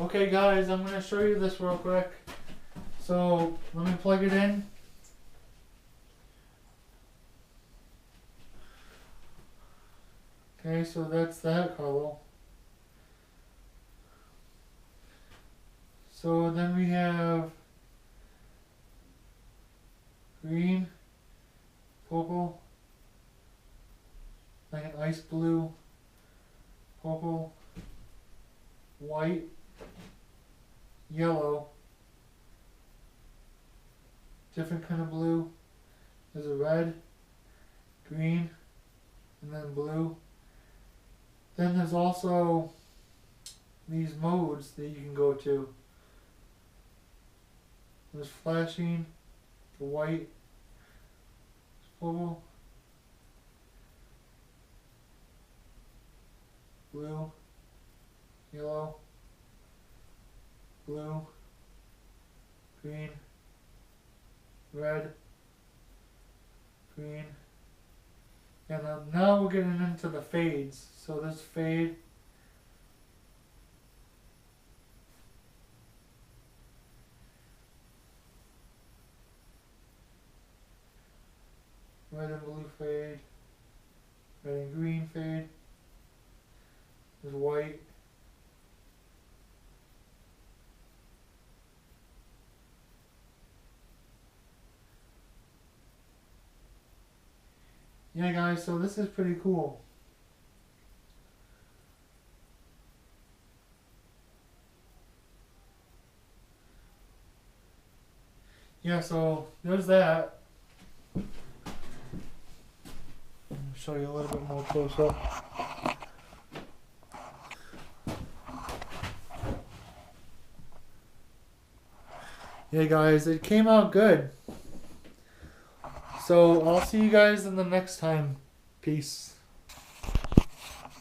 Okay guys, I'm going to show you this real quick. So let me plug it in. Okay, so that's that color. So then we have green, purple, like an ice blue, purple, white, yellow, different kind of blue. There's a red, green, and then blue. Then there's also these modes that you can go to. There's flashing, the white, purple, blue, yellow, blue, green, red, green. And now we're getting into the fades. So this fade, red and blue fade, red and green fade, there's white, yeah guys, so this is pretty cool. Yeah, so there's that. I'll show you a little bit more close up. Yeah guys, it came out good. So I'll see you guys in the next time. Peace.